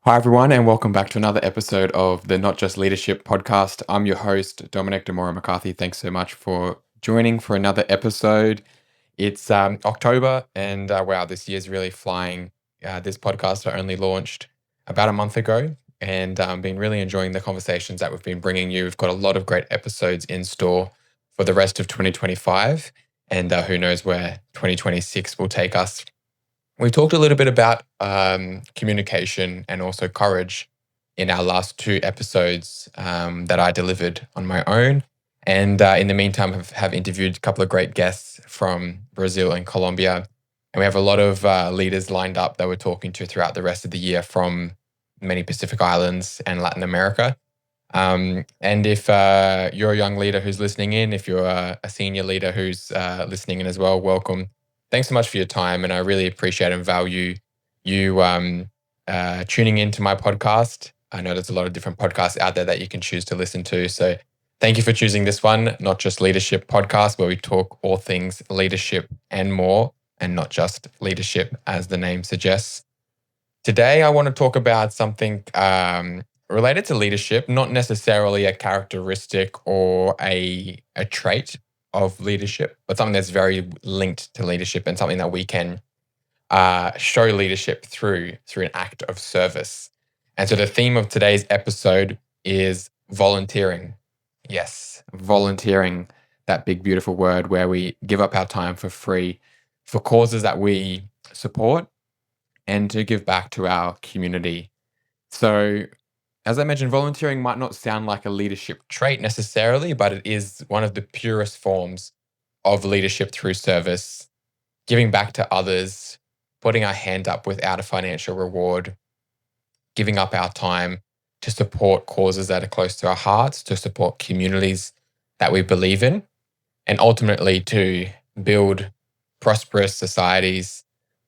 Hi, everyone, and welcome back to another episode of the Not Just Leadership podcast. I'm your host, Dominic de Moura McCarthy. Thanks so much for joining for another episode. It's October, and wow, this year's really flying. This podcast I only launched about a month ago, and been really enjoying the conversations that we've been bringing you. We've got a lot of great episodes in store for the rest of 2025, and who knows where 2026 will take us. We talked a little bit about communication and also courage in our last two episodes that I delivered on my own. And in the meantime, have interviewed a couple of great guests from Brazil and Colombia. And we have a lot of leaders lined up that we're talking to throughout the rest of the year from many Pacific Islands and Latin America. And if you're a young leader who's listening in, if you're a senior leader who's listening in as well, welcome. Thanks so much for your time, and I really appreciate and value you tuning into my podcast. I know there's a lot of different podcasts out there that you can choose to listen to. So thank you for choosing this one, Not Just Leadership podcast, where we talk all things leadership and more, and not just leadership, as the name suggests. Today, I want to talk about something related to leadership, not necessarily a characteristic or a trait of leadership, but something that's very linked to leadership and something that we can show leadership through an act of service. And so the theme of today's episode is volunteering. Yes, volunteering, that big, beautiful word where we give up our time for free for causes that we support and to give back to our community. So, as I mentioned, volunteering might not sound like a leadership trait necessarily, but it is one of the purest forms of leadership through service, giving back to others, putting our hand up without a financial reward, giving up our time to support causes that are close to our hearts, to support communities that we believe in, and ultimately to build prosperous societies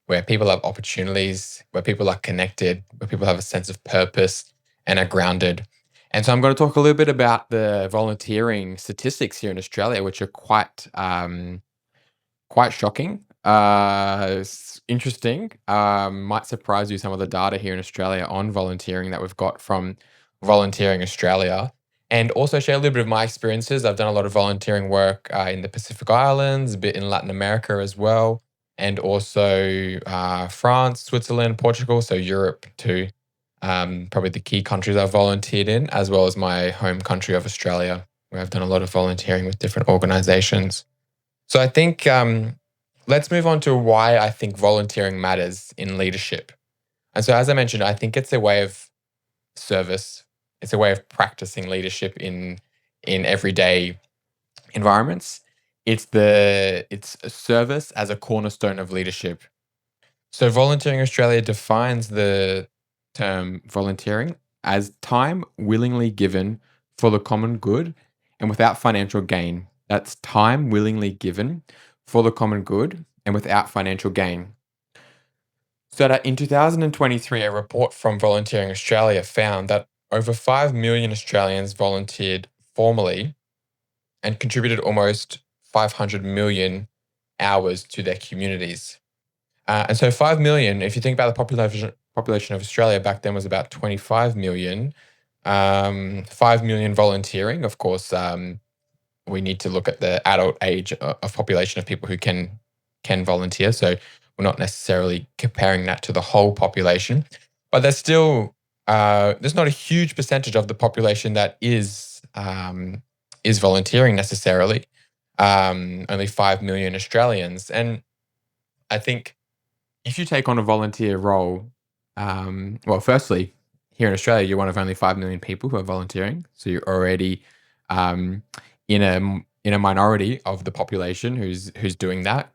where people have opportunities, where people are connected, where people have a sense of purpose and are grounded. And so I'm going to talk a little bit about the volunteering statistics here in Australia, which are quite shocking. It's interesting. Might surprise you some of the data here in Australia on volunteering that we've got from Volunteering Australia. And also share a little bit of my experiences. I've done a lot of volunteering work in the Pacific Islands, a bit in Latin America as well, and also France, Switzerland, Portugal, so Europe too. Probably the key countries I've volunteered in, as well as my home country of Australia, where I've done a lot of volunteering with different organizations. So I think let's move on to why I think volunteering matters in leadership. And so, as I mentioned, I think it's a way of service. It's a way of practicing leadership in everyday environments. It's a service as a cornerstone of leadership. So, Volunteering Australia defines the term volunteering as time willingly given for the common good and without financial gain. That's time willingly given for the common good and without financial gain. So that in 2023, a report from Volunteering Australia found that over 5 million Australians volunteered formally and contributed almost 500 million hours to their communities. And so 5 million, if you think about the population of Australia back then was about 25 million, 5 million volunteering. Of course, we need to look at the adult age of population of people who can volunteer. So we're not necessarily comparing that to the whole population, but there's not a huge percentage of the population that is volunteering necessarily. Only 5 million Australians, and I think if you take on a volunteer role, well, firstly, here in Australia, you're one of only 5 million people who are volunteering, so you're already um, in a minority of the population who's doing that.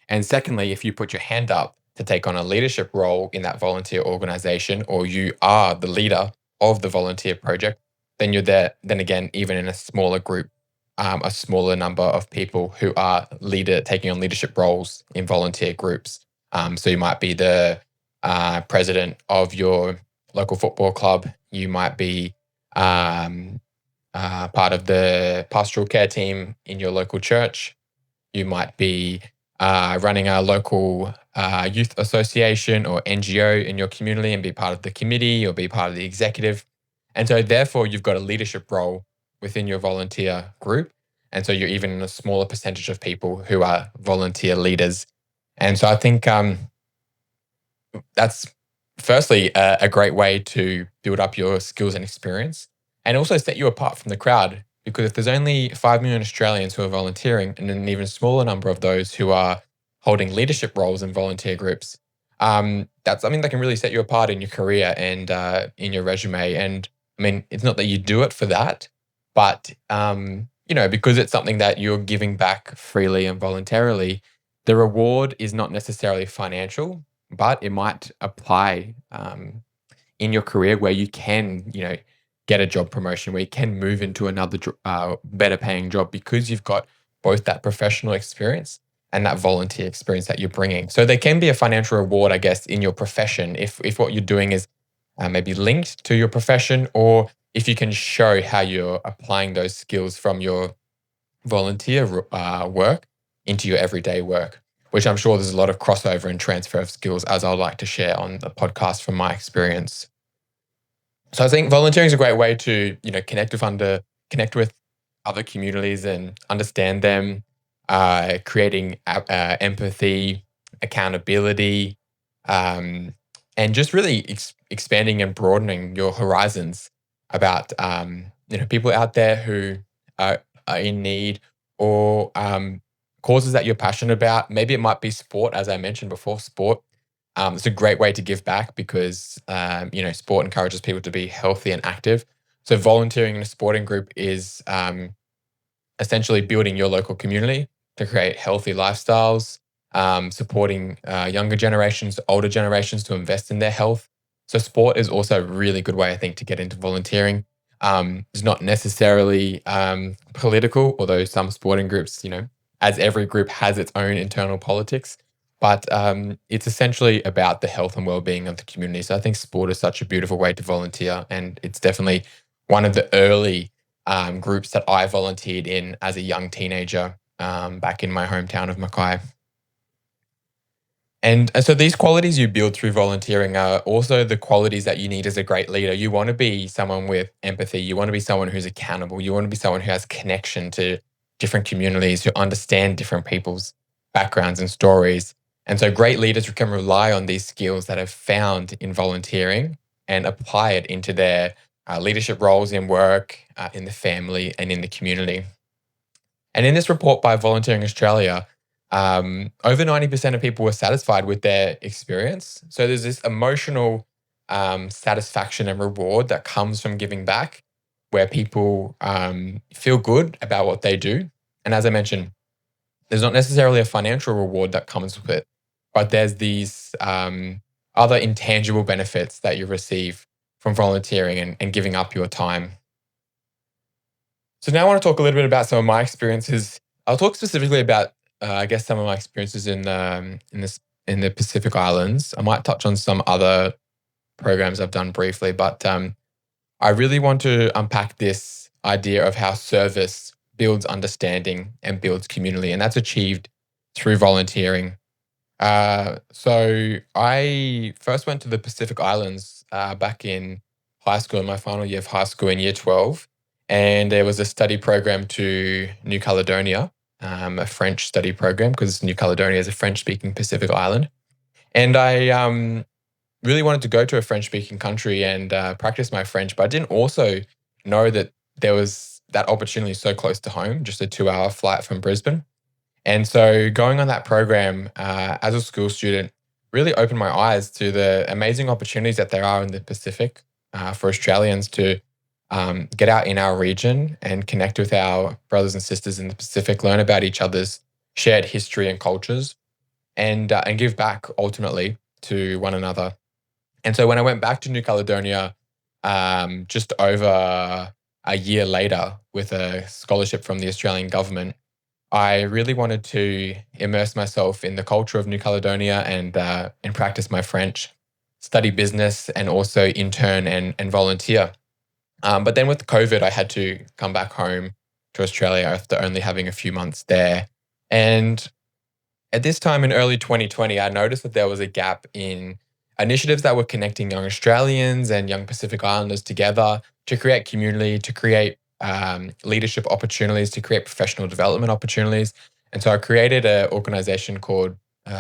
And secondly, if you put your hand up to take on a leadership role in that volunteer organization, or you are the leader of the volunteer project, then you're there. Then again, even in a smaller group, a smaller number of people who are taking on leadership roles in volunteer groups. So you might be the president of your local football club. You might be part of the pastoral care team in your local church. You might be running a local youth association or NGO in your community and be part of the committee or be part of the executive. And so, therefore, you've got a leadership role within your volunteer group. And so, you're even in a smaller percentage of people who are volunteer leaders. And so, I think that's firstly a great way to build up your skills and experience and also set you apart from the crowd. Because if there's only 5 million Australians who are volunteering and an even smaller number of those who are holding leadership roles in volunteer groups, that's something that can really set you apart in your career and in your resume. And I mean, it's not that you do it for that, but because it's something that you're giving back freely and voluntarily, the reward is not necessarily financial, but it might apply in your career where you can, get a job promotion, where you can move into another better paying job because you've got both that professional experience and that volunteer experience that you're bringing. So there can be a financial reward, I guess, in your profession if what you're doing is maybe linked to your profession, or if you can show how you're applying those skills from your volunteer work into your everyday work, which I'm sure there's a lot of crossover and transfer of skills, as I'd like to share on the podcast from my experience. So I think volunteering is a great way to, connect with other communities and understand them, creating empathy, accountability, and just really expanding and broadening your horizons about people out there who are in need, or causes that you're passionate about. Maybe it might be sport, as I mentioned before. Sport. It's a great way to give back because sport encourages people to be healthy and active. So volunteering in a sporting group is essentially building your local community to create healthy lifestyles, supporting younger generations, older generations to invest in their health. So sport is also a really good way, I think, to get into volunteering. It's not necessarily political, although some sporting groups, as every group has its own internal politics, but it's essentially about the health and well-being of the community. So I think sport is such a beautiful way to volunteer, and it's definitely one of the early groups that I volunteered in as a young teenager back in my hometown of Mackay. And so these qualities you build through volunteering are also the qualities that you need as a great leader. You want to be someone with empathy. You want to be someone who's accountable. You want to be someone who has connection to different communities, who understand different people's backgrounds and stories. And so great leaders can rely on these skills that are found in volunteering and apply it into their leadership roles in work, in the family, and in the community. And in this report by Volunteering Australia, over 90% of people were satisfied with their experience. So there's this emotional satisfaction and reward that comes from giving back, where people feel good about what they do. And as I mentioned, there's not necessarily a financial reward that comes with it, but there's these other intangible benefits that you receive from volunteering and giving up your time. So now I want to talk a little bit about some of my experiences. I'll talk specifically about, I guess, some of my experiences in the Pacific Islands. I might touch on some other programs I've done briefly, but I really want to unpack this idea of how service builds understanding and builds community, and that's achieved through volunteering. So I first went to the Pacific Islands back in high school, in my final year of high school in year 12. And there was a study program to New Caledonia, a French study program, because New Caledonia is a French-speaking Pacific island. And I really wanted to go to a French-speaking country and practice my French, but I didn't also know that there was that opportunity so close to home, just a 2-hour flight from Brisbane. And so going on that program as a school student really opened my eyes to the amazing opportunities that there are in the Pacific for Australians to get out in our region and connect with our brothers and sisters in the Pacific, learn about each other's shared history and cultures, and give back ultimately to one another. And so when I went back to New Caledonia just over a year later with a scholarship from the Australian government, I really wanted to immerse myself in the culture of New Caledonia and practice my French, study business, and also intern and volunteer. But then with COVID, I had to come back home to Australia after only having a few months there. And At this time in early 2020, I noticed that there was a gap in initiatives that were connecting young Australians and young Pacific Islanders together to create community, to create leadership opportunities, to create professional development opportunities. And so I created an organization called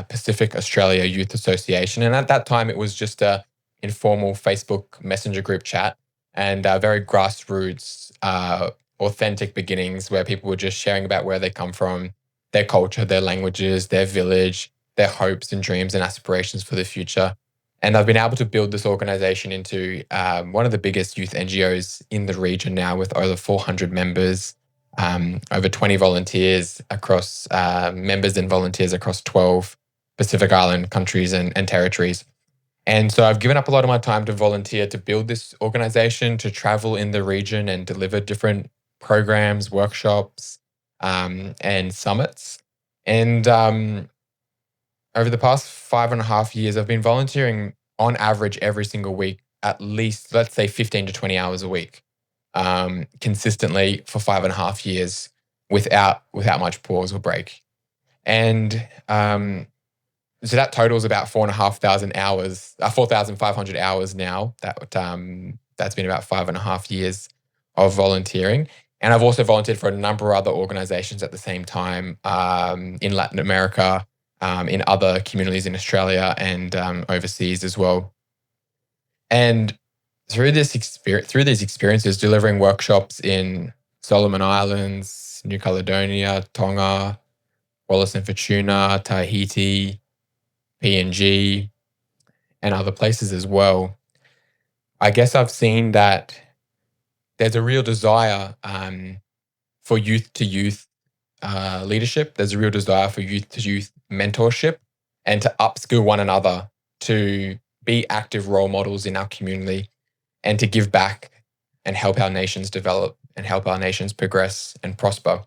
Pacific Australia Youth Association. And at that time, it was just a informal Facebook Messenger group chat and very grassroots, authentic beginnings where people were just sharing about where they come from, their culture, their languages, their village, their hopes and dreams and aspirations for the future. And I've been able to build this organization into one of the biggest youth NGOs in the region now, with over 400 members, over 20 volunteers across members and volunteers across 12 Pacific Island countries and territories. And so I've given up a lot of my time to volunteer to build this organization, to travel in the region and deliver different programs, workshops, and summits. And over the past 5.5 years, I've been volunteering on average every single week, at least, let's say, 15 to 20 hours a week, consistently for 5.5 years without much pause or break. And so that totals about 4,500 hours, 4,500 hours now. That's been about 5.5 years of volunteering. And I've also volunteered for a number of other organizations at the same time, in Latin America, in other communities in Australia and overseas as well. And through these experiences, delivering workshops in Solomon Islands, New Caledonia, Tonga, Wallis and Futuna, Tahiti, PNG, and other places as well, I guess I've seen that there's a real desire for youth to youth leadership. There's a real desire for youth to youth mentorship and to upskill one another, to be active role models in our community and to give back and help our nations develop and help our nations progress and prosper.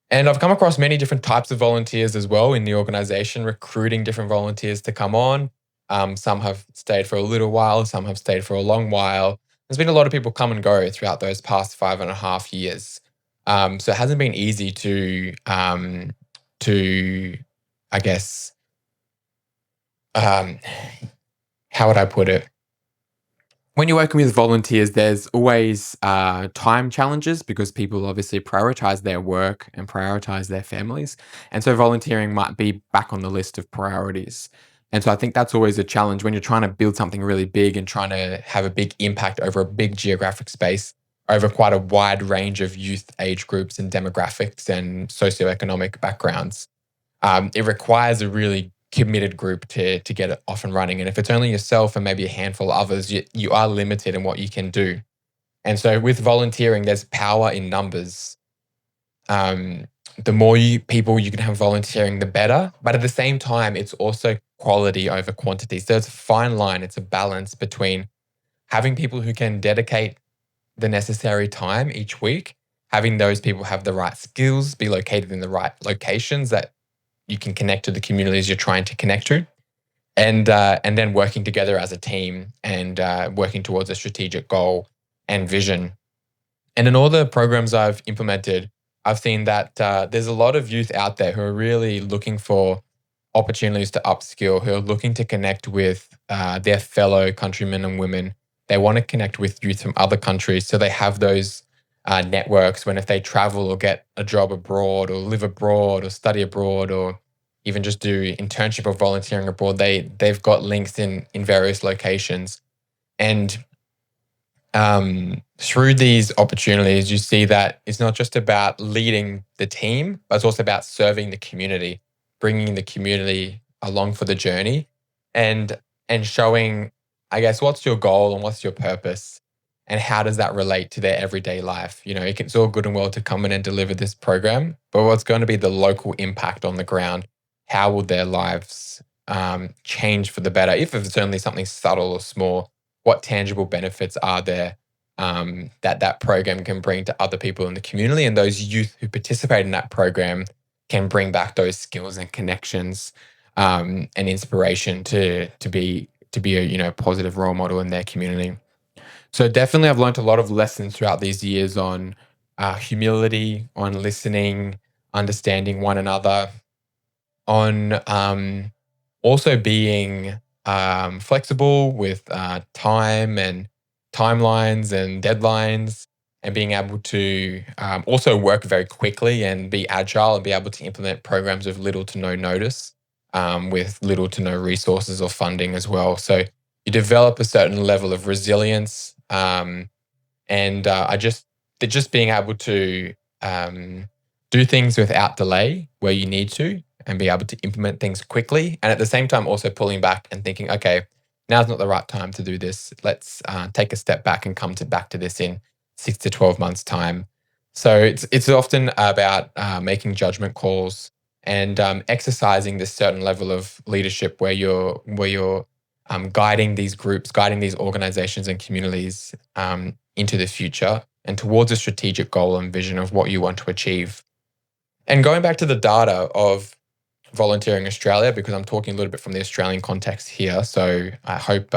And I've come across many different types of volunteers as well in the organization, recruiting different volunteers to come on. Some have stayed for a little while, some have stayed for a long while. There's been a lot of people come and go throughout those past 5.5 years. So it hasn't been easy to, I guess, how would I put it? When you're working with volunteers, there's always time challenges because people obviously prioritize their work and prioritize their families. And so volunteering might be back on the list of priorities. And so I think that's always a challenge when you're trying to build something really big and trying to have a big impact over a big geographic space, over quite a wide range of youth age groups and demographics and socioeconomic backgrounds. It requires a really committed group to get it off and running. And if it's only yourself and maybe a handful of others, you are limited in what you can do. And so with volunteering, there's power in numbers. The more people you can have volunteering, the better. But at the same time, it's also quality over quantity. So it's a fine line. It's a balance between having people who can dedicate the necessary time each week, having those people have the right skills, be located in the right locations that you can connect to the communities you're trying to connect to, and then working together as a team and working towards a strategic goal and vision. And in all the programs I've implemented, I've seen that there's a lot of youth out there who are really looking for opportunities to upskill, who are looking to connect with their fellow countrymen and women. They want to connect with youth from other countries, so they have those networks when if they travel or get a job abroad or live abroad or study abroad or even just do internship or volunteering abroad, they've got links in various locations. And through these opportunities, you see that it's not just about leading the team, but it's also about serving the community, bringing the community along for the journey and showing, I guess, what's your goal and what's your purpose and how does that relate to their everyday life? It's all good and well to come in and deliver this program, but what's going to be the local impact on the ground? How will their lives change for the better? If it's only something subtle or small, what tangible benefits are there that program can bring to other people in the community, and those youth who participate in that program can bring back those skills and connections and inspiration to be a positive role model in their community. So definitely, I've learned a lot of lessons throughout these years on humility, on listening, understanding one another, on also being flexible with time and timelines and deadlines, and being able to also work very quickly and be agile and be able to implement programs with little to no notice, with little to no resources or funding as well. So you develop a certain level of resilience, and just being able to um, do things without delay where you need to, and be able to implement things quickly, and at the same time also pulling back and thinking, okay, now's not the right time to do this. Let's take a step back and come back to this in 6 to 12 months time. So it's often about making judgment calls and exercising this certain level of leadership where you're guiding these groups, guiding these organizations and communities into the future and towards a strategic goal and vision of what you want to achieve. And going back to the data of Volunteering Australia, because I'm talking a little bit from the Australian context here. So I hope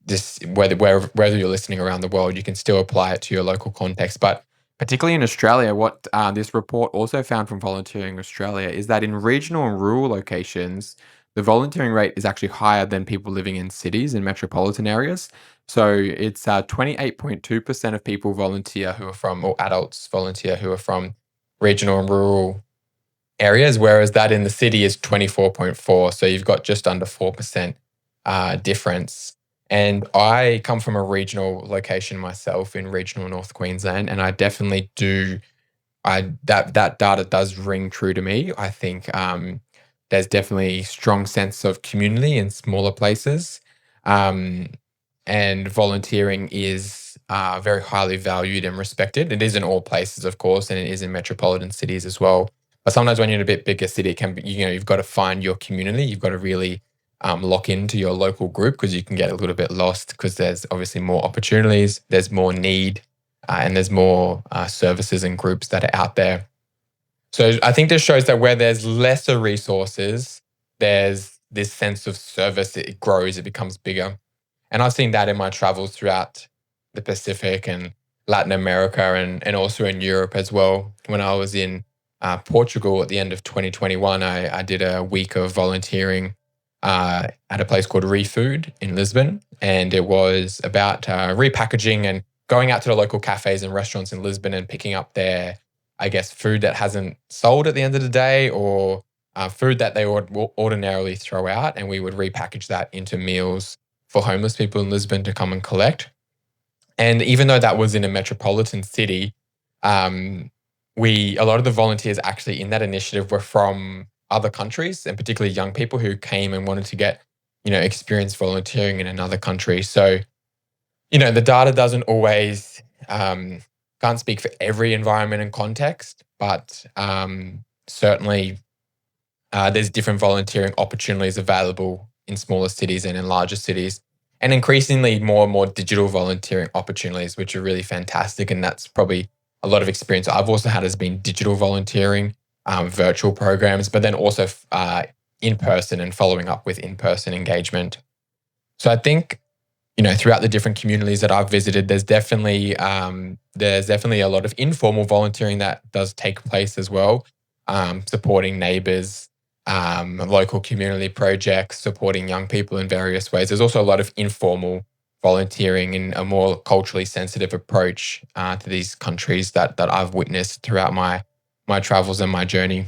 this, whether you're listening around the world, you can still apply it to your local context. But particularly in Australia, what this report also found from Volunteering Australia is that in regional and rural locations, the volunteering rate is actually higher than people living in cities and metropolitan areas. So it's 28.2% of people volunteer who are from, or adults volunteer who are from regional and rural areas, whereas that in the city is 24.4. So you've got just under 4% difference. And I come from a regional location myself in regional North Queensland, and I definitely do. That data does ring true to me. I think there's definitely a strong sense of community in smaller places, um, and volunteering is very highly valued and respected. It is in all places, of course, and it is in metropolitan cities as well. But sometimes when you're in a bit bigger city, it can be, you've got to find your community. You've got to really lock into your local group, because you can get a little bit lost, because there's obviously more opportunities, there's more need, and there's more services and groups that are out there. So I think this shows that where there's lesser resources, there's this sense of service. It grows, it becomes bigger. And I've seen that in my travels throughout the Pacific and Latin America, and also in Europe as well. When I was in Portugal at the end of 2021, I did a week of volunteering at a place called ReFood in Lisbon. And it was about repackaging and going out to the local cafes and restaurants in Lisbon and picking up their, I guess, food that hasn't sold at the end of the day, or food that they would ordinarily throw out. And we would repackage that into meals for homeless people in Lisbon to come and collect. And even though that was in a metropolitan city, a lot of the volunteers actually in that initiative were from other countries, and particularly young people who came and wanted to get, experience volunteering in another country. So, the data doesn't always, can't speak for every environment and context, but certainly there's different volunteering opportunities available in smaller cities and in larger cities, and increasingly more and more digital volunteering opportunities, which are really fantastic. And that's probably a lot of experience I've also had has been digital volunteering, virtual programs, but then also in person and following up with in person engagement. So I think, throughout the different communities that I've visited, there's definitely a lot of informal volunteering that does take place as well, supporting neighbours, local community projects, supporting young people in various ways. There's also a lot of informal volunteering and a more culturally sensitive approach to these countries that I've witnessed throughout my travels and my journey.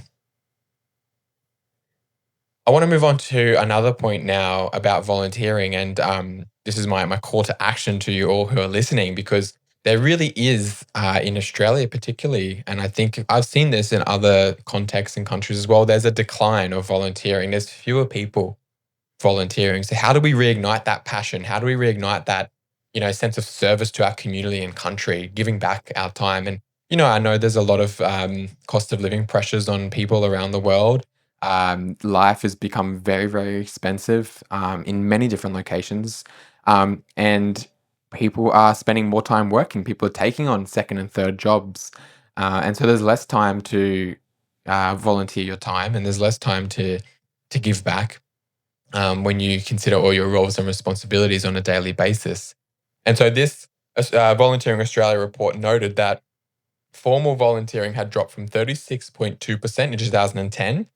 I want to move on to another point now about volunteering, and this is my call to action to you all who are listening, because there really is in Australia particularly, and I think I've seen this in other contexts and countries as well. There's a decline of volunteering. There's fewer people volunteering. So how do we reignite that passion? How do we reignite that, sense of service to our community and country, giving back our time? And, I know there's a lot of cost of living pressures on people around the world. Life has become very, very expensive in many different locations. And people are spending more time working. People are taking on second and third jobs. And so there's less time to volunteer your time, and there's less time to give back when you consider all your roles and responsibilities on a daily basis. And so this Volunteering Australia report noted that formal volunteering had dropped from 36.2% in 2010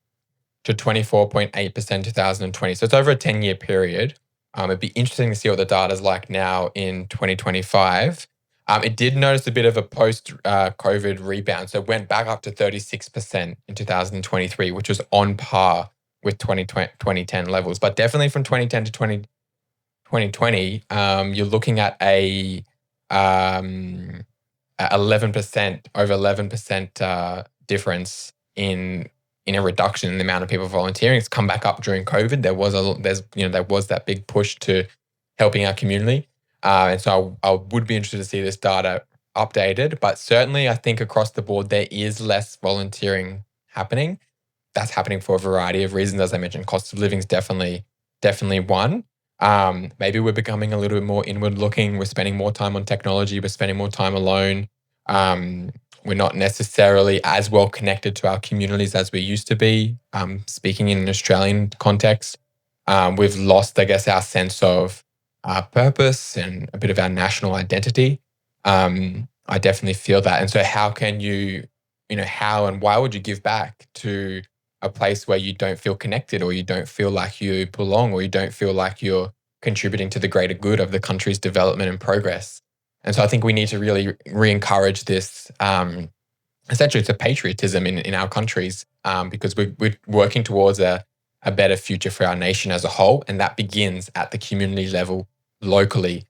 to 24.8% 2020. So it's over a 10-year period. It'd be interesting to see what the data is like now in 2025. It did notice a bit of a post-COVID rebound. So it went back up to 36% in 2023, which was on par with 2010 levels. But definitely from 2010 to 2020, you're looking at um, 11%, over 11% difference in a reduction in the amount of people volunteering. It's come back up during COVID. There was that big push to helping our community, and so I would be interested to see this data updated. But certainly, I think across the board there is less volunteering happening. That's happening for a variety of reasons, as I mentioned. Cost of living is definitely one. Maybe we're becoming a little bit more inward looking. We're spending more time on technology. We're spending more time alone. We're not necessarily as well connected to our communities as we used to be. Speaking in an Australian context, we've lost, I guess, our sense of purpose and a bit of our national identity. I definitely feel that. And so how can how and why would you give back to a place where you don't feel connected, or you don't feel like you belong, or you don't feel like you're contributing to the greater good of the country's development and progress? And so I think we need to really re-encourage this. Essentially, it's a patriotism in our countries, because we're working towards a better future for our nation as a whole. And that begins at the community level, locally,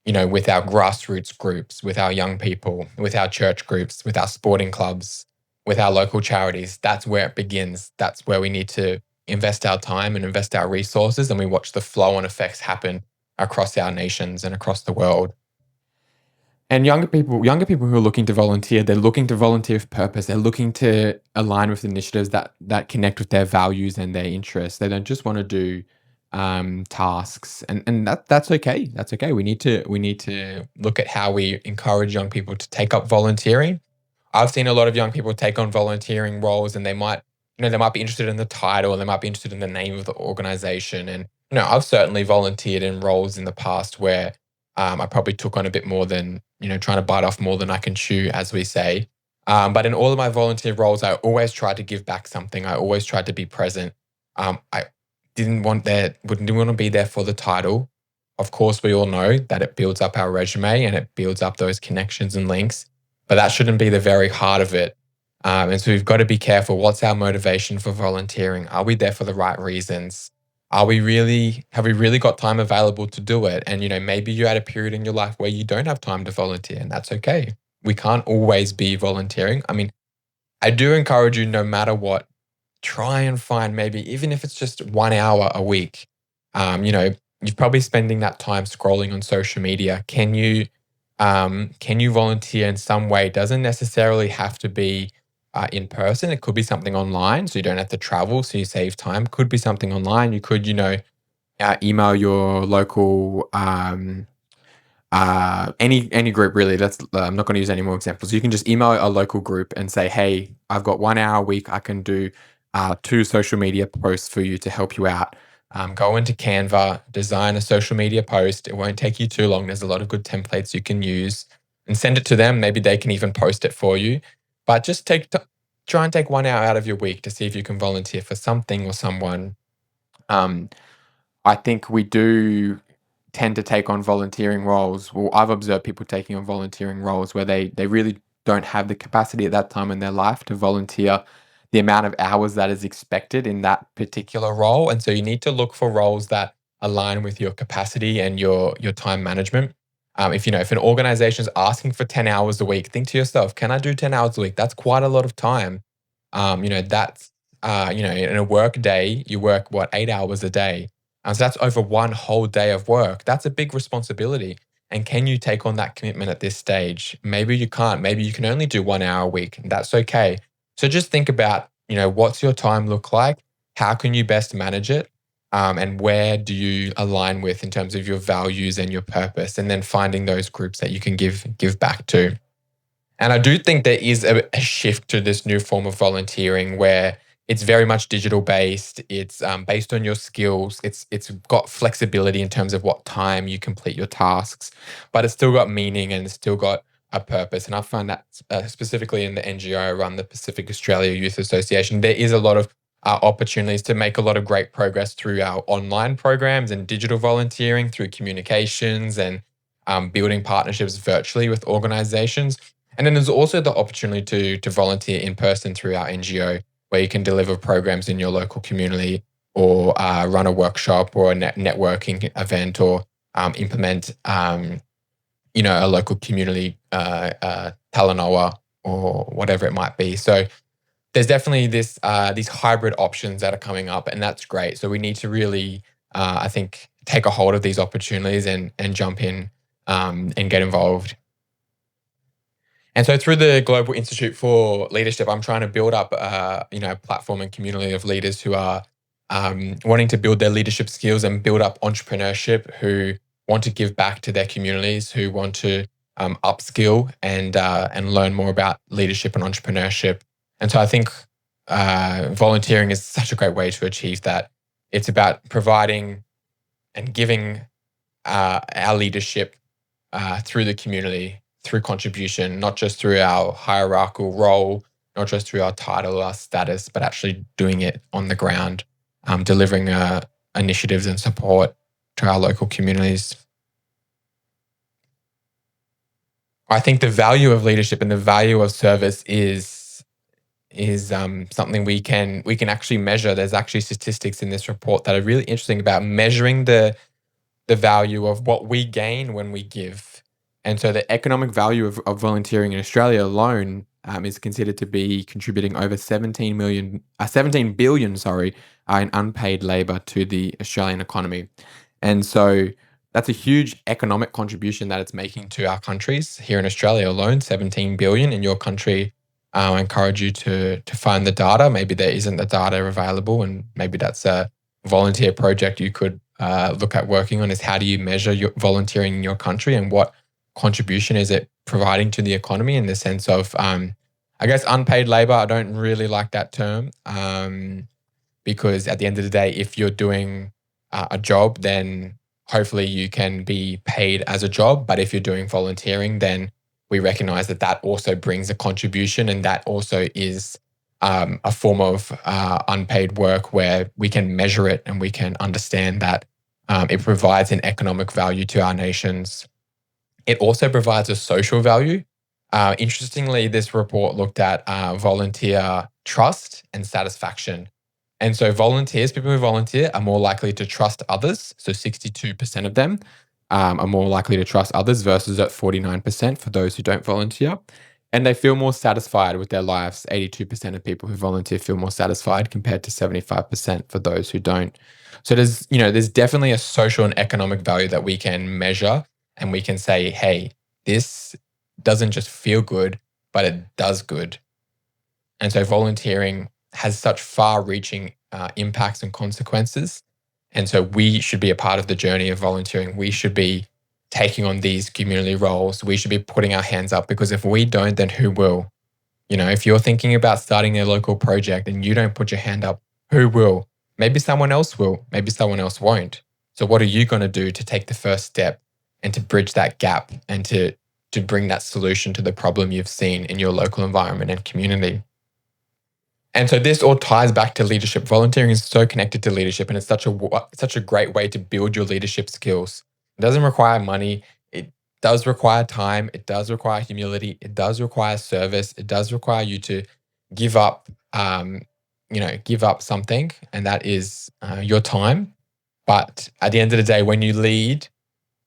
with our grassroots groups, with our young people, with our church groups, with our sporting clubs, with our local charities. That's where it begins. That's where we need to invest our time and invest our resources. And we watch the flow-on effects happen across our nations and across the world. And younger people who are looking to volunteer, they're looking to volunteer with purpose. They're looking to align with initiatives that connect with their values and their interests. They don't just want to do tasks, and that's okay. That's okay. We need to look at how we encourage young people to take up volunteering. I've seen a lot of young people take on volunteering roles, and they might be interested in the title, and they might be interested in the name of the organization. And I've certainly volunteered in roles in the past where I probably took on a bit more than, trying to bite off more than I can chew, as we say. But in all of my volunteer roles, I always tried to give back something. I always tried to be present. I wouldn't want to be there for the title. Of course, we all know that it builds up our resume and it builds up those connections and links, but that shouldn't be the very heart of it. And so we've got to be careful. What's our motivation for volunteering? Are we there for the right reasons? Have we really got time available to do it? And, maybe you're at a period in your life where you don't have time to volunteer, and that's okay. We can't always be volunteering. I mean, I do encourage you, no matter what, try and find, maybe even if it's just 1 hour a week. You're probably spending that time scrolling on social media. Can you volunteer in some way? It doesn't necessarily have to be in person. It could be something online, so you don't have to travel, so you save time. Could be something online. You could, email your local any group really. That's I'm not going to use any more examples. You can just email a local group and say, "Hey, I've got 1 hour a week. I can do 2 social media posts for you to help you out." Go into Canva, design a social media post. It won't take you too long. There's a lot of good templates you can use, and send it to them. Maybe they can even post it for you. But just try and take 1 hour out of your week to see if you can volunteer for something or someone. Um, I think we do tend to take on volunteering roles. Well, I've observed people taking on volunteering roles where they really don't have the capacity at that time in their life to volunteer the amount of hours that is expected in that particular role. And so you need to look for roles that align with your capacity and your time management. If an organization is asking for 10 hours a week, think to yourself, can I do 10 hours a week? That's quite a lot of time. That's in a work day, you work 8 hours a day. So that's over one whole day of work. That's a big responsibility. And can you take on that commitment at this stage? Maybe you can't. Maybe you can only do 1 hour a week. And that's okay. So just think about, what's your time look like? How can you best manage it? And where do you align with in terms of your values and your purpose? And then finding those groups that you can give back to. And I do think there is a shift to this new form of volunteering where it's very much digital based. It's based on your skills. It's got flexibility in terms of what time you complete your tasks, but it's still got meaning and it's still got a purpose. And I find that specifically in the NGO I run, the Pacific Australia Youth Association, there is a lot of opportunities to make a lot of great progress through our online programs and digital volunteering, through communications and building partnerships virtually with organizations. And then there's also the opportunity to volunteer in person through our NGO, where you can deliver programs in your local community, or run a workshop or a networking event, or implement a local community talanoa or whatever it might be. So there's definitely these hybrid options that are coming up, and that's great. So we need to really, I think, take a hold of these opportunities and jump in and get involved. And so through the Global Institute for Leadership, I'm trying to build up, a platform and community of leaders who are wanting to build their leadership skills and build up entrepreneurship, who want to give back to their communities, who want to upskill and learn more about leadership and entrepreneurship. And so I think volunteering is such a great way to achieve that. It's about providing and giving our leadership through the community, through contribution, not just through our hierarchical role, not just through our title, our status, but actually doing it on the ground, delivering initiatives and support to our local communities. I think the value of leadership and the value of service is something we can actually measure. There's actually statistics in this report that are really interesting about measuring the value of what we gain when we give. And so the economic value of volunteering in Australia alone is considered to be contributing over 17 billion, in unpaid labour to the Australian economy. And so that's a huge economic contribution that it's making to our countries. Here in Australia alone, 17 billion. In your country, I encourage you to find the data. Maybe there isn't the data available, and maybe that's a volunteer project you could look at working on, is how do you measure your volunteering in your country, and what contribution is it providing to the economy, in the sense of, I guess, unpaid labor. I don't really like that term, because at the end of the day, if you're doing a job, then hopefully you can be paid as a job. But if you're doing volunteering, then we recognize that that also brings a contribution, and that also is a form of unpaid work, where we can measure it and we can understand that it provides an economic value to our nations. It also provides a social value. Interestingly, this report looked at volunteer trust and satisfaction. And so people who volunteer are more likely to trust others. So 62% of them are more likely to trust others, versus at 49% for those who don't volunteer. And they feel more satisfied with their lives. 82% of people who volunteer feel more satisfied, compared to 75% for those who don't. So there's definitely a social and economic value that we can measure, and we can say, hey, this doesn't just feel good, but it does good. And so volunteering has such far-reaching impacts and consequences. And so we should be a part of the journey of volunteering. We should be taking on these community roles. We should be putting our hands up, because if we don't, then who will? If you're thinking about starting a local project and you don't put your hand up, who will? Maybe someone else will. Maybe someone else won't. So what are you going to do to take the first step and to bridge that gap, and to bring that solution to the problem you've seen in your local environment and community? And so this all ties back to leadership. Volunteering is so connected to leadership, and it's such a great way to build your leadership skills. It doesn't require money. It does require time. It does require humility. It does require service. It does require you to give up, give up something, and that is your time. But at the end of the day, when you lead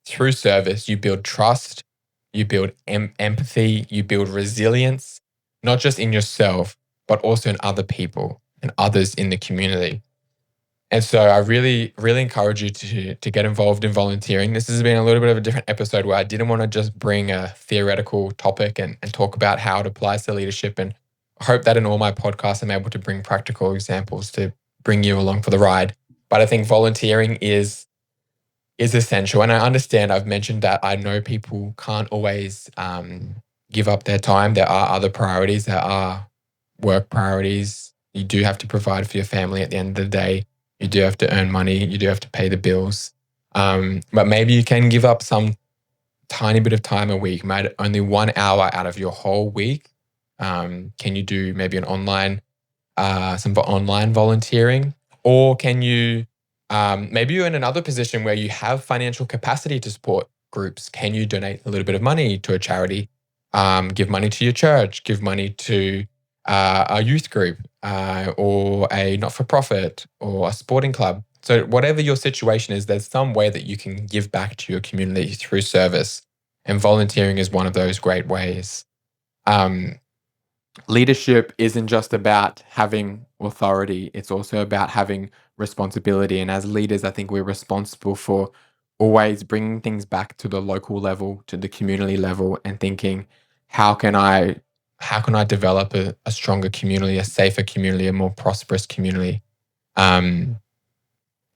through service, you build trust, you build empathy, you build resilience, not just in yourself, but also in other people and others in the community. And so I really, really encourage you to get involved in volunteering. This has been a little bit of a different episode, where I didn't want to just bring a theoretical topic and talk about how it applies to leadership. And I hope that in all my podcasts, I'm able to bring practical examples to bring you along for the ride. But I think volunteering is essential. And I understand, I've mentioned that I know people can't always give up their time. There are other priorities. There are work priorities. You do have to provide for your family at the end of the day. You do have to earn money. You do have to pay the bills. But maybe you can give up some tiny bit of time a week, maybe only 1 hour out of your whole week. Can you do maybe an online some online volunteering? Or can you, maybe you're in another position where you have financial capacity to support groups. Can you donate a little bit of money to a charity? Give money to your church, give money to a youth group or a not for profit or a sporting club. So, whatever your situation is, there's some way that you can give back to your community through service. And volunteering is one of those great ways. Um, Leadership isn't just about having authority, it's also about having responsibility. And as leaders, I think we're responsible for always bringing things back to the local level, to the community level, and thinking, how can I how can I develop a stronger community, a safer community, a more prosperous community? Um,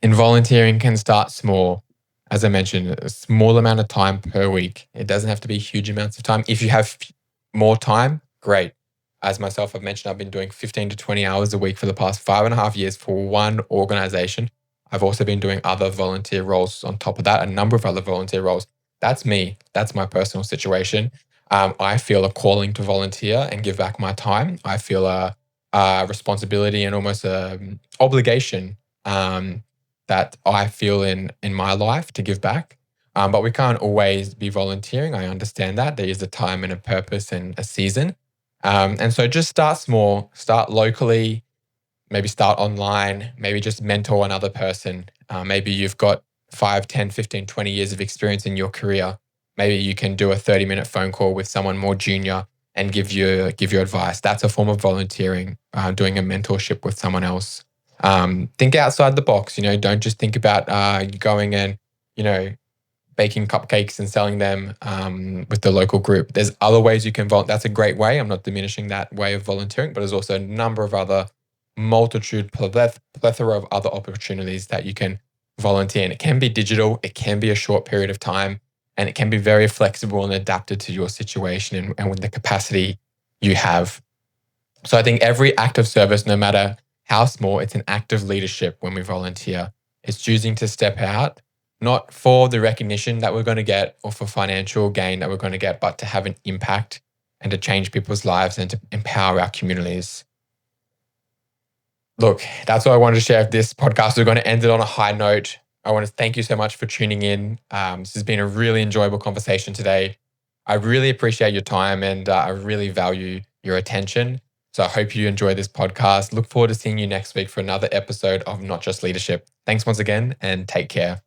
and volunteering can start small. As I mentioned, a small amount of time per week. It doesn't have to be huge amounts of time. If you have more time, great. As myself, I've mentioned, I've been doing 15 to 20 hours a week for the past 5.5 years for one organization. I've also been doing other volunteer roles on top of that, a number of other volunteer roles. That's me. That's my personal situation. I feel a calling to volunteer and give back my time. I feel a responsibility and almost an obligation um, that I feel in my life to give back. But we can't always be volunteering. I understand that. There is a time and a purpose and a season. And so just start small, start locally, maybe start online, maybe just mentor another person. Maybe you've got 5, 10, 15, 20 years of experience in your career. Maybe you can do a 30-minute phone call with someone more junior and give you advice. That's a form of volunteering, doing a mentorship with someone else. Think outside the box. Don't just think about going and you know baking cupcakes and selling them with the local group. There's other ways you can volunteer. That's a great way. I'm not diminishing that way of volunteering, but there's also a number of other plethora of other opportunities that you can volunteer. And it can be digital. It can be a short period of time, and it can be very flexible and adapted to your situation and with the capacity you have. So I think every act of service, no matter how small, it's an act of leadership when we volunteer. It's choosing to step out, not for the recognition that we're going to get or for financial gain that we're going to get, but to have an impact and to change people's lives and to empower our communities. Look, that's what I wanted to share with this podcast. We're going to end it on a high note. I want to thank you so much for tuning in. This has been a really enjoyable conversation today. I really appreciate your time and I really value your attention. So I hope you enjoy this podcast. Look forward to seeing you next week for another episode of Not Just Leadership. Thanks once again and take care.